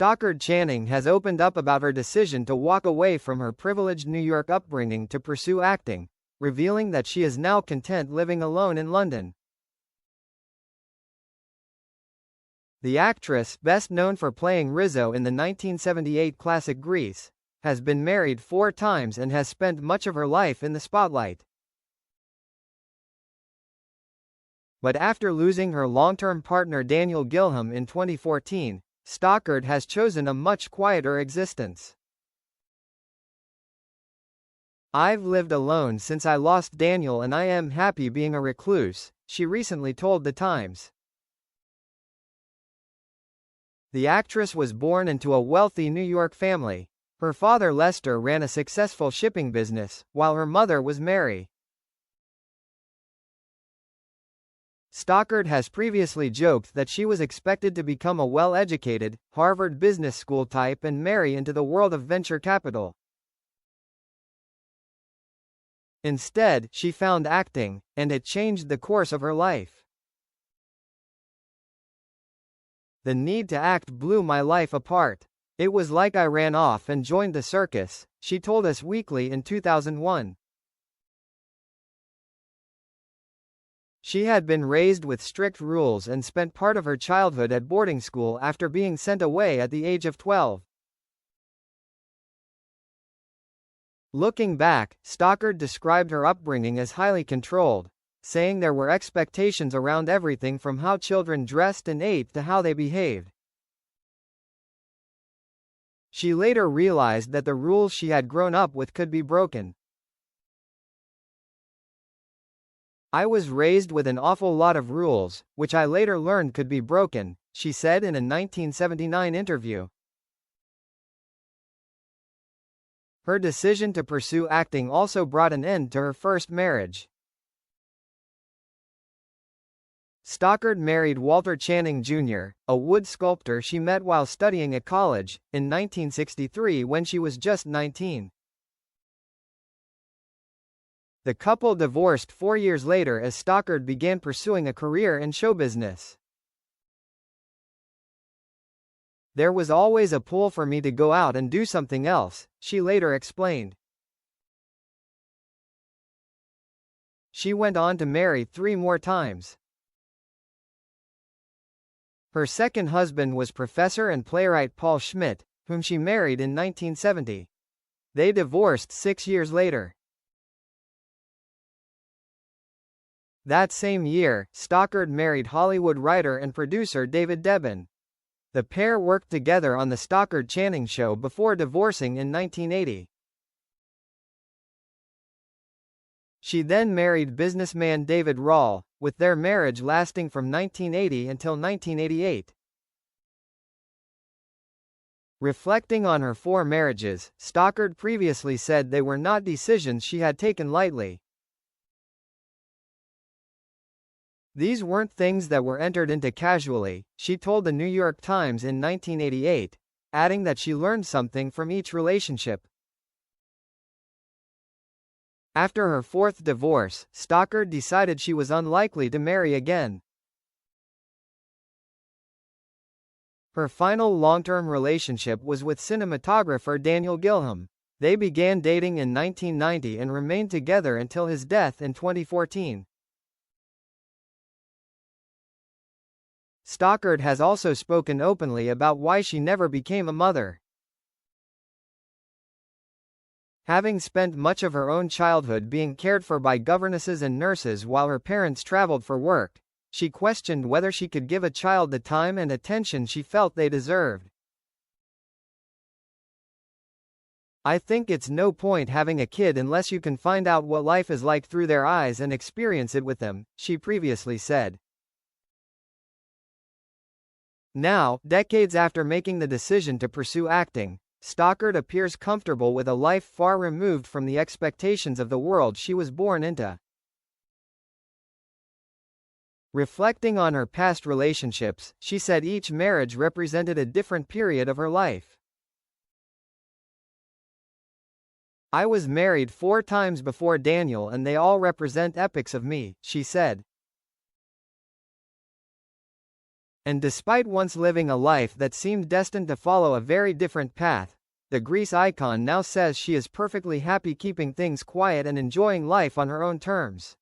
Stockard Channing has opened up about her decision to walk away from her privileged New York upbringing to pursue acting, revealing that she is now content living alone in London. The actress, best known for playing Rizzo in the 1978 classic Grease, has been married 4 times and has spent much of her life in the spotlight. But after losing her long-term partner Daniel Gilham in 2014, Stockard has chosen a much quieter existence. "I've lived alone since I lost Daniel and I am happy being a recluse," she recently told The Times. The actress was born into a wealthy New York family. Her father Lester ran a successful shipping business, while her mother was Mary. Stockard has previously joked that she was expected to become a well-educated, Harvard Business School type and marry into the world of venture capital. Instead, she found acting, and it changed the course of her life. "The need to act blew my life apart. It was like I ran off and joined the circus," she told Us Weekly in 2001. She had been raised with strict rules and spent part of her childhood at boarding school after being sent away at the age of 12. Looking back, Stockard described her upbringing as highly controlled, saying there were expectations around everything from how children dressed and ate to how they behaved. She later realized that the rules she had grown up with could be broken. "I was raised with an awful lot of rules, which I later learned could be broken," she said in a 1979 interview. Her decision to pursue acting also brought an end to her first marriage. Stockard married Walter Channing Jr., a wood sculptor she met while studying at college, in 1963 when she was just 19. The couple divorced 4 years later as Stockard began pursuing a career in show business. "There was always a pull for me to go out and do something else," she later explained. She went on to marry 3 more times. Her second husband was professor and playwright Paul Schmidt, whom she married in 1970. They divorced 6 years later. That same year, Stockard married Hollywood writer and producer David Debon. The pair worked together on The Stockard Channing Show before divorcing in 1980. She then married businessman David Rahl, with their marriage lasting from 1980 until 1988. Reflecting on her 4 marriages, Stockard previously said they were not decisions she had taken lightly. "These weren't things that were entered into casually," she told the New York Times in 1988, adding that she learned something from each relationship. After her 4th divorce, Stockard decided she was unlikely to marry again. Her final long-term relationship was with cinematographer Daniel Gilham. They began dating in 1990 and remained together until his death in 2014. Stockard has also spoken openly about why she never became a mother. Having spent much of her own childhood being cared for by governesses and nurses while her parents traveled for work, she questioned whether she could give a child the time and attention she felt they deserved. "I think it's no point having a kid unless you can find out what life is like through their eyes and experience it with them," she previously said. Now, decades after making the decision to pursue acting, Stockard appears comfortable with a life far removed from the expectations of the world she was born into. Reflecting on her past relationships, she said each marriage represented a different period of her life. "I was married 4 times before Daniel and they all represent epics of me," she said. And despite once living a life that seemed destined to follow a very different path, the Greece icon now says she is perfectly happy keeping things quiet and enjoying life on her own terms.